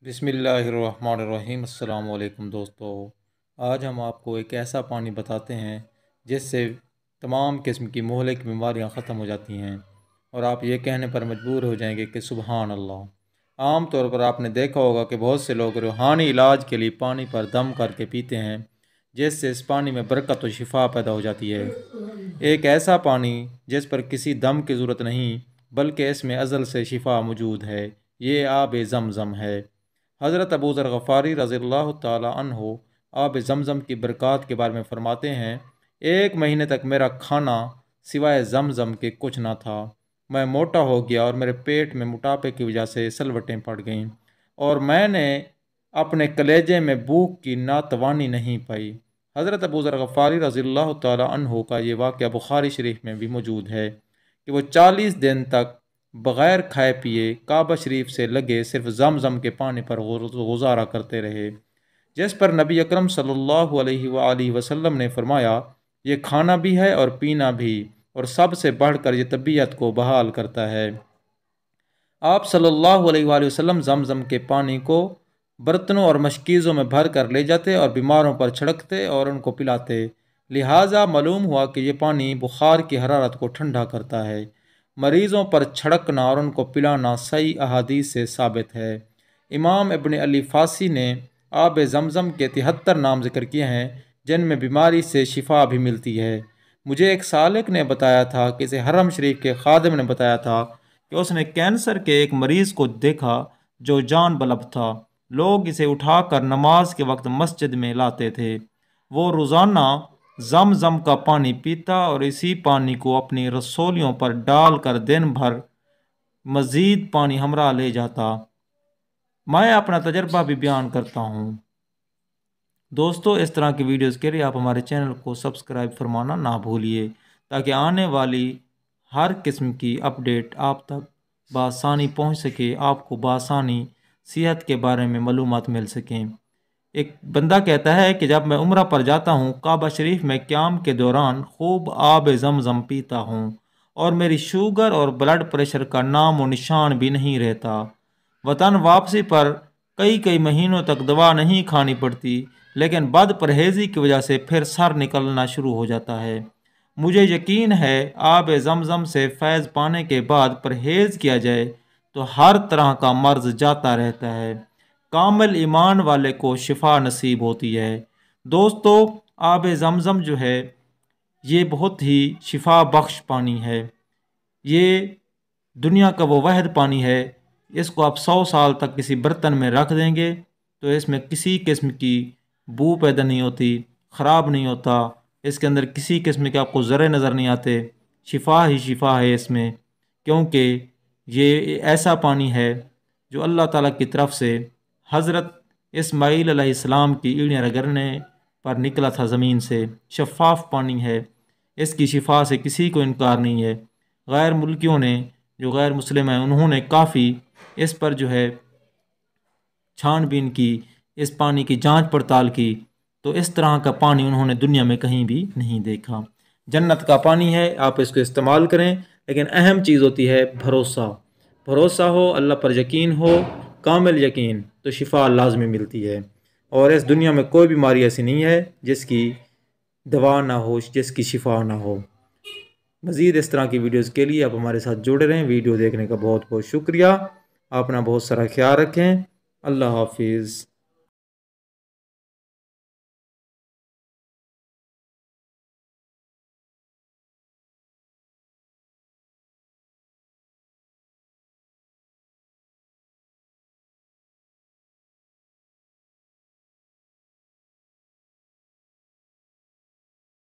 बिस्मिल्लाहिर्रहमानिर्रहीम। अस्सलाम वालेकुम दोस्तों, आज हम आपको एक ऐसा पानी बताते हैं जिससे तमाम किस्म की मुहलिक बीमारियां ख़त्म हो जाती हैं और आप ये कहने पर मजबूर हो जाएंगे कि सुबहान अल्लाह। आम तौर पर आपने देखा होगा कि बहुत से लोग रूहानी इलाज के लिए पानी पर दम करके पीते हैं, जिससे इस पानी में बरकत व शिफा पैदा हो जाती है। एक ऐसा पानी जिस पर किसी दम की ज़रूरत नहीं बल्कि इसमें अज़ल से शिफा मौजूद है, ये आब ज़मज़म है। हज़रत अबू ज़र गफ़ारी रज़ियल्लाहु ताला अन्हो आब ज़मज़म की बरक़ात के बारे में फ़रमाते हैं, एक महीने तक मेरा खाना सिवाय ज़मज़म के कुछ ना था। मैं मोटा हो गया और मेरे पेट में मोटापे की वजह से सलवटें पड़ गईं और मैंने अपने कलेजे में भूख की नातवानी नहीं पाई। हज़रत अबू ज़र गफ़ारी रज़ियल्लाहु ताला अन्हो का ये वाक़या बुखारी शरीफ में भी मौजूद है कि वो 40 दिन तक बग़ैर खाए पिए काबा शरीफ से लगे सिर्फ ज़मज़म के पानी पर गुजारा करते रहे, जिस पर नबी अकरम सल्लल्लाहु अलैहि वसल्लम ने फरमाया, ये खाना भी है और पीना भी, और सबसे बढ़कर ये तबीयत को बहाल करता है। आप सल्लल्लाहु अलैहि वसल्लम ज़मज़म के पानी को बर्तनों और मशकीज़ों में भर कर ले जाते और बीमारों पर छिड़कते और उनको पिलाते। लिहाजा मालूम हुआ कि ये पानी बुखार की हरारत को ठंडा करता है। मरीज़ों पर छिड़कना और उनको पिलाना सही अहादीस से साबित है। इमाम इब्न अली फ़ासी ने आब ज़मज़म के 73 नाम ज़िक्र किए हैं जिनमें बीमारी से शिफा भी मिलती है। मुझे एक सालिक ने बताया था कि इसे हरम शरीफ के खादिम ने बताया था कि उसने कैंसर के एक मरीज़ को देखा जो जान बलब था। लोग इसे उठाकर नमाज के वक्त मस्जिद में लाते थे। वो रोज़ाना ज़मज़म का पानी पीता और इसी पानी को अपनी रसोलियों पर डालकर दिन भर मज़ीद पानी हमरा ले जाता। मैं अपना तजर्बा भी बयान करता हूँ। दोस्तों, इस तरह की वीडियोज़ के लिए आप हमारे चैनल को सब्सक्राइब फरमाना ना भूलिए, ताकि आने वाली हर किस्म की अपडेट आप तक बआसानी पहुँच सके, आपको बआसानी सेहत के बारे में मालूमात मिल सकें। एक बंदा कहता है कि जब मैं उम्रा पर जाता हूँ, काबा शरीफ में क़याम के दौरान खूब आब ज़मज़म पीता हूँ और मेरी शुगर और ब्लड प्रेशर का नाम व निशान भी नहीं रहता। वतन वापसी पर कई कई महीनों तक दवा नहीं खानी पड़ती, लेकिन बद परहेज़ी की वजह से फिर सर निकलना शुरू हो जाता है। मुझे यकीन है आब ज़मज़म से फैज़ पाने के बाद परहेज़ किया जाए तो हर तरह का मर्ज़ जाता रहता है। कामिल ईमान वाले को शिफा नसीब होती है। दोस्तों, आब ज़मज़म जो है ये बहुत ही शिफा बख्श पानी है। ये दुनिया का वो वाहिद पानी है, इसको आप 100 साल तक किसी बर्तन में रख देंगे तो इसमें किसी किस्म की बू पैदा नहीं होती, ख़राब नहीं होता, इसके अंदर किसी किस्म के आपको ज़रे नज़र नहीं आते। शिफा ही शिफा है इसमें, क्योंकि ये ऐसा पानी है जो अल्लाह ताला की तरफ से हज़रत इस्माईल अलैहिस्सलाम की ईंटें रगड़ने पर निकला था ज़मीन से। शफ़ाफ़ पानी है, इसकी शिफा से किसी को इनकार नहीं है। गैर मुल्कियों ने, जो गैर मुस्लिम हैं, उन्होंने काफ़ी इस पर जो है छानबीन की, इस पानी की जांच पड़ताल की, तो इस तरह का पानी उन्होंने दुनिया में कहीं भी नहीं देखा। जन्नत का पानी है, आप इसको इस्तेमाल करें, लेकिन अहम चीज़ होती है भरोसा। भरोसा हो, अल्लाह पर यकीन हो, कामिल यकीन, तो शिफा लाजमी मिलती है। और इस दुनिया में कोई बीमारी ऐसी नहीं है जिसकी दवा ना हो, जिसकी शिफा ना हो। मज़ीद इस तरह की वीडियोज़ के लिए आप हमारे साथ जुड़े रहें। वीडियो देखने का बहुत बहुत शुक्रिया। अपना बहुत सारा ख्याल रखें। अल्लाह हाफिज़।